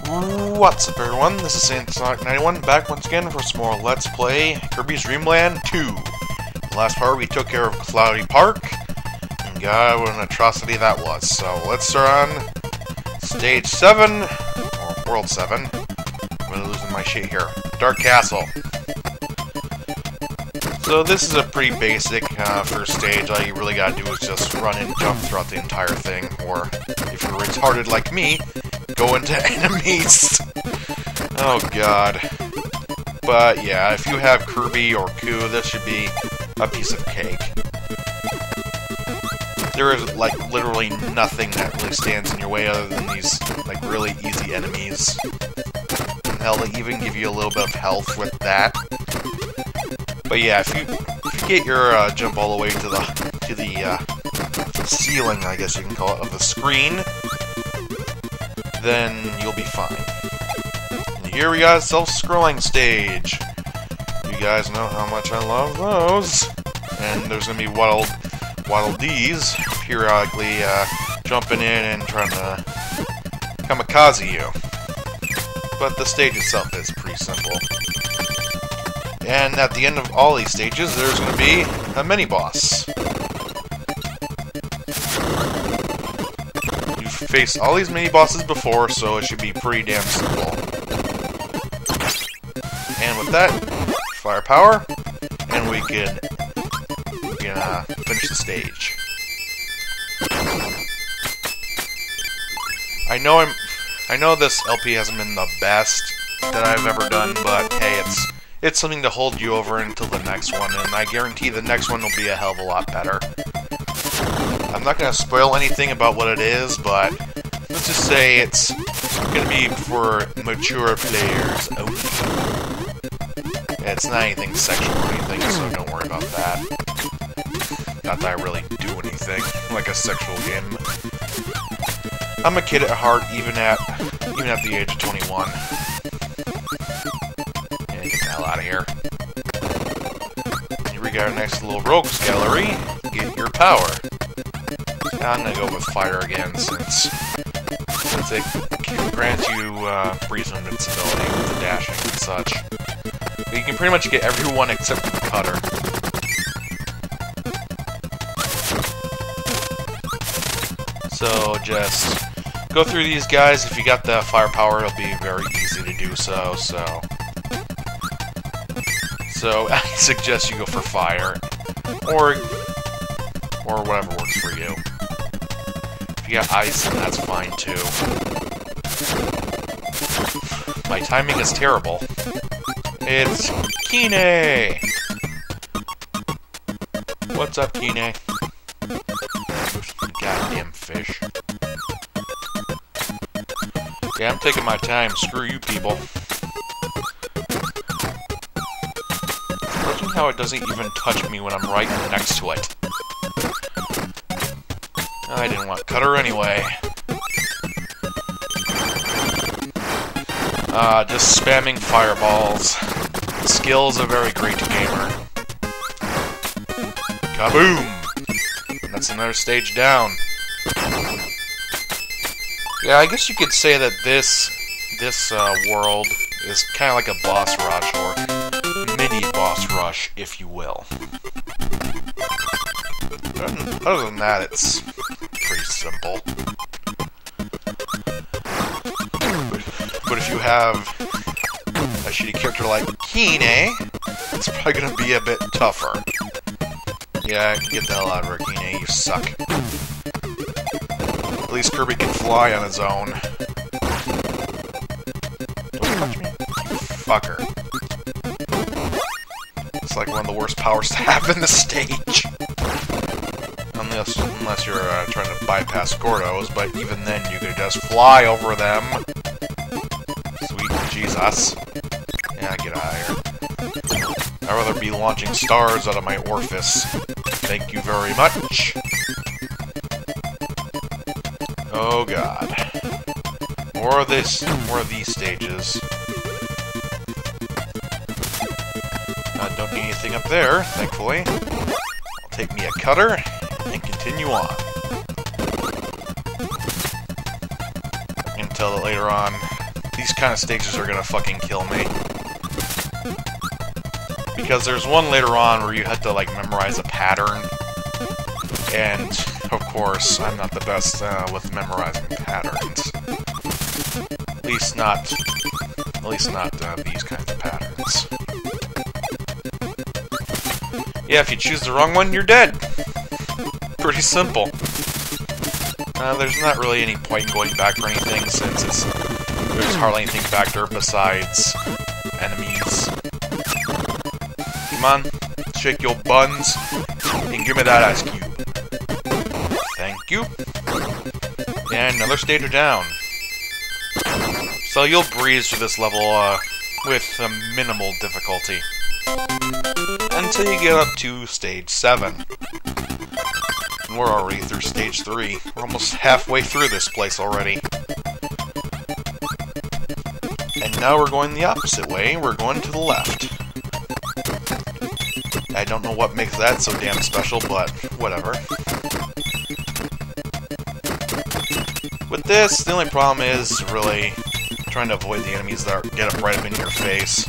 What's up, everyone? This is Saiyan91 back once again for some more Let's Play Kirby's Dreamland 2. Last part we took care of Cloudy Park, and God, what an atrocity that was. So let's start on Stage 7, or World 7. I'm really losing my shit here. Dark Castle. So this is a pretty basic first stage. All you really gotta do is just run and jump throughout the entire thing, or if you're retarded like me, go into enemies. Oh god. But yeah, if you have Kirby or Ku, this should be a piece of cake. There is like literally nothing that really stands in your way other than these like really easy enemies. And hell, they even give you a little bit of health with that. But yeah, if you get your jump all the way to the ceiling, I guess you can call it, of the screen, then you'll be fine. And here we got a self-scrolling stage. You guys know how much I love those. And there's gonna be Waddle Dees periodically jumping in and trying to kamikaze you. But the stage itself is pretty simple. And at the end of all these stages, there's gonna be a mini-boss. Faced all these mini-bosses before, so it should be pretty damn simple. And with that, firepower, and we can finish the stage. I know this LP hasn't been the best that I've ever done, but hey, it's something to hold you over until the next one, and I guarantee the next one will be a hell of a lot better. I'm not going to spoil anything about what it is, but let's just say it's going to be for mature players only. Yeah, it's not anything sexual or anything, so don't worry about that. Not that I really do anything like a sexual game. I'm a kid at heart, even at the age of 21. Yeah, get the hell out of here. Here we got our next little rogues gallery. Get your power. I'm gonna go with fire again, since it grants you breeze invincibility with the dashing and such. But you can pretty much get everyone except for the cutter. So just go through these guys. If you got the firepower, it'll be very easy to do so. So I suggest you go for fire, or whatever works for you. If you got ice, then that's fine too. My timing is terrible. It's Kine! What's up, Kine? Goddamn fish. Yeah, I'm taking my time. Screw you people. Imagine how it doesn't even touch me when I'm right next to it. I didn't want cutter anyway. Just spamming fireballs. Skill's a very great gamer. Kaboom! That's another stage down. Yeah, I guess you could say that this world is kind of like a boss rush, or mini boss rush, if you will. Other than that, it's pretty simple. But if you have a shitty character like Kine, it's probably gonna be a bit tougher. Yeah, get the hell out of here, Kine, you suck. At least Kirby can fly on his own. Don't touch me, you fucker. It's like one of the worst powers to have in the stage. Unless you're trying to bypass Gordos, but even then you could just fly over them. Sweet Jesus. Yeah, get out of here. I'd rather be launching stars out of my orifice. Thank you very much. Oh god. More of these stages. Don't need anything up there, thankfully. I'll take me a cutter and continue on. Until later on, these kind of stages are gonna fucking kill me. Because there's one later on where you have to, like, memorize a pattern. And, of course, I'm not the best with memorizing patterns. At least not these kinds of patterns. Yeah, if you choose the wrong one, you're dead. Pretty simple. There's not really any point in going back for anything, since there's hardly anything back there besides enemies. Come on, shake your buns, and give me that ice cube. Thank you. And another stage down. So you'll breeze through this level with minimal difficulty. Until you get up to stage 7. And we're already through stage 3. We're almost halfway through this place already. And now we're going the opposite way. We're going to the left. I don't know what makes that so damn special, but whatever. With this, the only problem is really trying to avoid the enemies that get up right up in your face.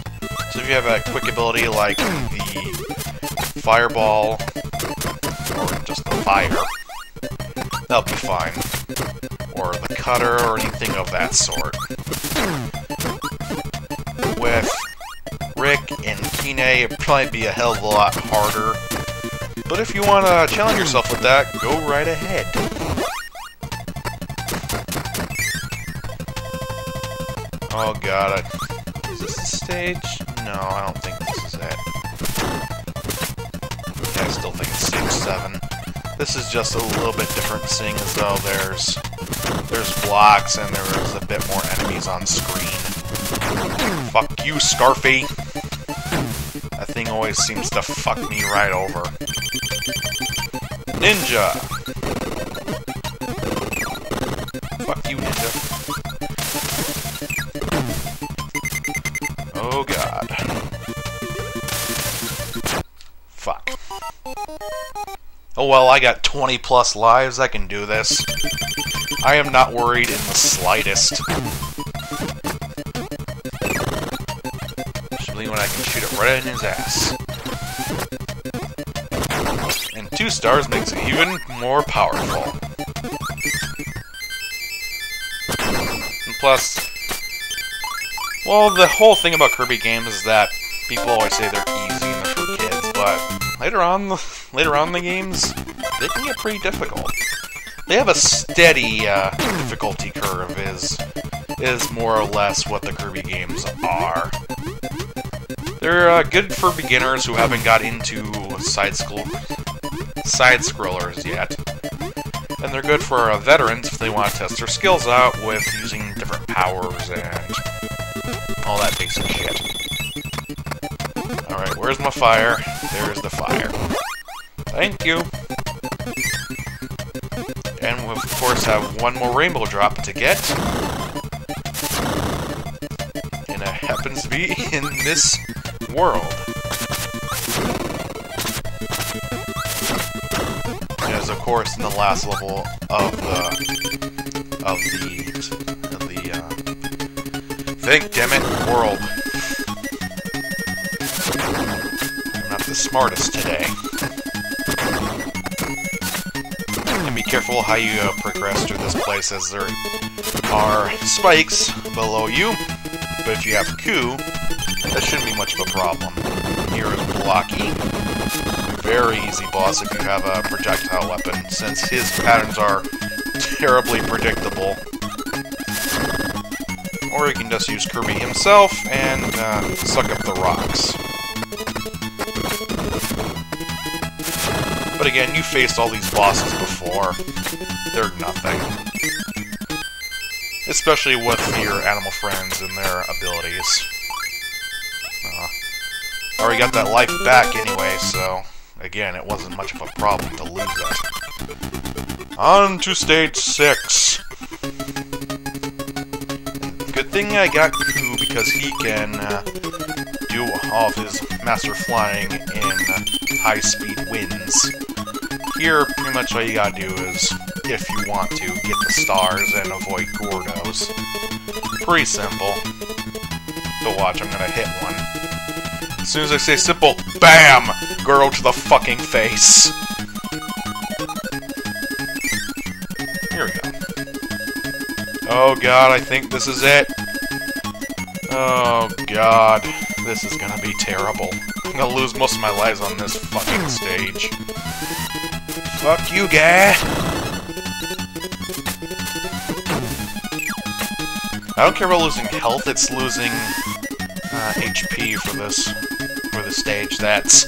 So if you have a quick ability like the fireball, or just the fire, that'll be fine. Or the cutter, or anything of that sort. With Rick and Kine, it'd probably be a hell of a lot harder. But if you want to challenge yourself with that, go right ahead. Oh god, is this the stage? No, I don't think this is it. Yeah, I still think it's stage 7. This is just a little bit different, seeing as though there's blocks and there's a bit more enemies on screen. Fuck you, Scarfy! That thing always seems to fuck me right over. Ninja! Fuck you, Ninja. Oh god. Fuck. Oh well, I got 20 plus lives, I can do this. I am not worried in the slightest. Especially when I can shoot it right in his ass. And 2 stars makes it even more powerful. And plus, well, the whole thing about Kirby games is that people always say they're easy and they're for kids, but later on in the games, they can get pretty difficult. They have a steady difficulty curve, is more or less what the Kirby games are. They're good for beginners who haven't got into side-scrollers yet. And they're good for veterans if they want to test their skills out with using different powers and all that basic shit. Alright, where's my fire? There's the fire. Thank you. And we, of course, have one more rainbow drop to get. And it happens to be in this world. As, of course, in the last level of think, damn it, world. I'm not the smartest today. And be careful how you progress through this place, as there are spikes below you. But if you have Ku, that shouldn't be much of a problem. Here is Blocky. Very easy boss if you have a projectile weapon, since his patterns are terribly predictable. Or you can just use Kirby himself and suck up the rocks. But again, you faced all these bosses before. They're nothing. Especially with your animal friends and their abilities. I already got that life back anyway, so again, it wasn't much of a problem to lose it. On to stage 6. Good thing I got Ku, because he can do all of his master flying in high-speed winds. Here, pretty much all you gotta do is if you want to get the stars and avoid Gordos. Pretty simple. But watch, I'm gonna hit one. As soon as I say simple, BAM! Gordo to the fucking face. Here we go. Oh god, I think this is it. Oh god, this is gonna be terrible. I'm gonna lose most of my lives on this fucking stage. Fuck you, guy! I don't care about losing health, it's losing HP for this stage. That's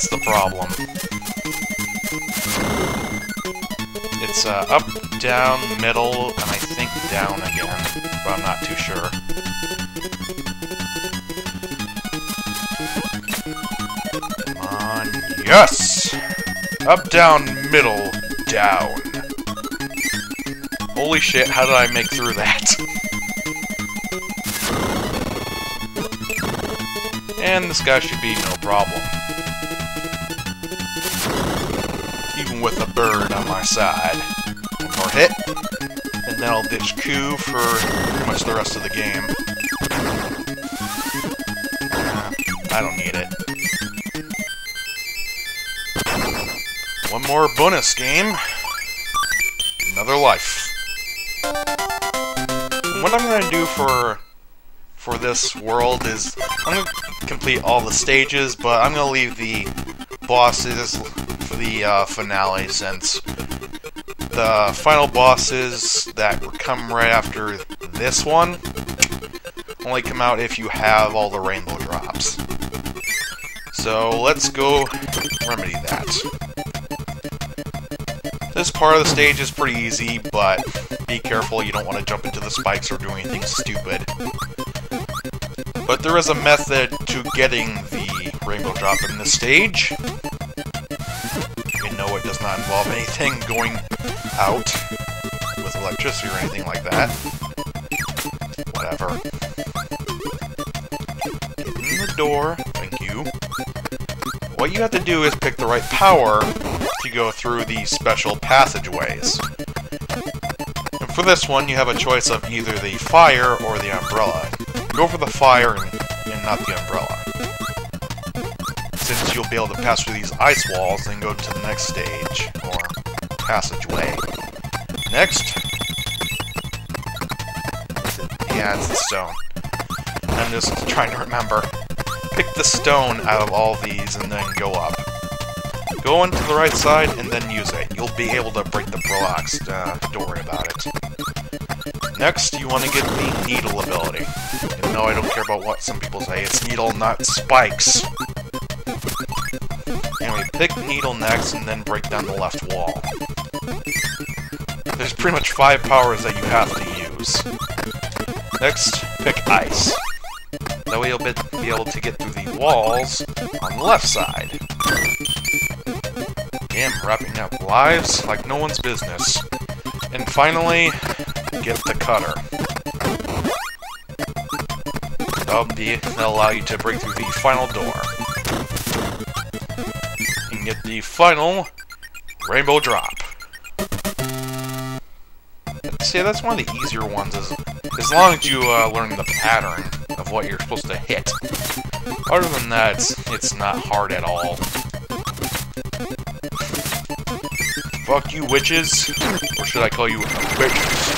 the problem. It's up, down, middle, and I think down again, but I'm not too sure. Come on, yes! Up, down, middle, down. Holy shit, how did I make through that? And this guy should be no problem. Even with a bird on my side. One more hit, and then I'll ditch Q for pretty much the rest of the game. I don't need it. One more bonus game. Another life. And what I'm gonna do for this world is I'm gonna complete all the stages, but I'm gonna leave the bosses for the finale, since the final bosses that come right after this one only come out if you have all the rainbow drops. So let's go remedy that. This part of the stage is pretty easy, but be careful, you don't want to jump into the spikes or do anything stupid. But there is a method to getting the rainbow drop in this stage. You know it does not involve anything going out with electricity or anything like that. Whatever. Get in the door, thank you. What you have to do is pick the right power to go through these special passageways. And for this one, you have a choice of either the fire or the umbrella. Go for the fire and not the umbrella, since you'll be able to pass through these ice walls and go to the next stage, or passageway. Next. Yeah, it's the stone. I'm just trying to remember. Pick the stone out of all these and then go up. Go into the right side and then use it. You'll be able to break the blocks, don't worry about it. Next, you want to get the needle ability. And no, I don't care about what some people say, it's needle, not spikes. Anyway, pick needle next and then break down the left wall. There's pretty much 5 powers that you have to use. Next, pick ice. That way you'll be able to get through the walls on the left side. Damn, wrapping up lives like no one's business. And finally, get the cutter. That'll allow you to break through the final door. And get the final rainbow drop. See, that's one of the easier ones, as long as you learn the pattern of what you're supposed to hit. Other than that, it's not hard at all. Fuck you, witches. Or should I call you witches?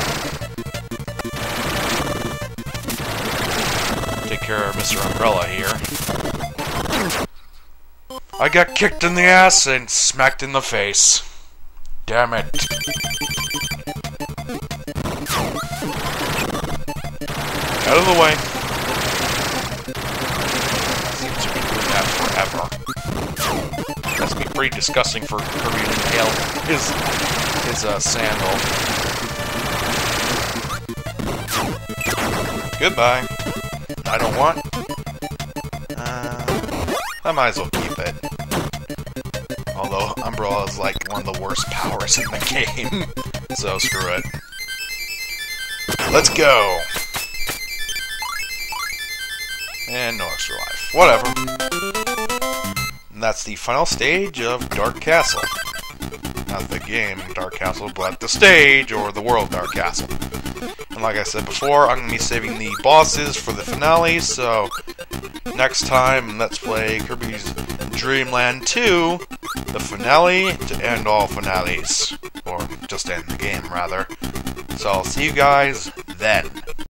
Take care of Mr. Umbrella here. I got kicked in the ass and smacked in the face. Damn it. Out of the way. Seems to be doing that forever. That's be pretty disgusting for Kirby to inhale his sandal. Goodbye. I don't want. I might as well keep it. Although Umbrella is like one of the worst powers in the game, so screw it. Let's go. And no extra life. Whatever. And that's the final stage of Dark Castle. not the game Dark Castle, but the stage or the world Dark Castle. And like I said before, I'm going to be saving the bosses for the finale, so next time, let's play Kirby's Dreamland 2, the finale to end all finales. Or just end the game, rather. So I'll see you guys then.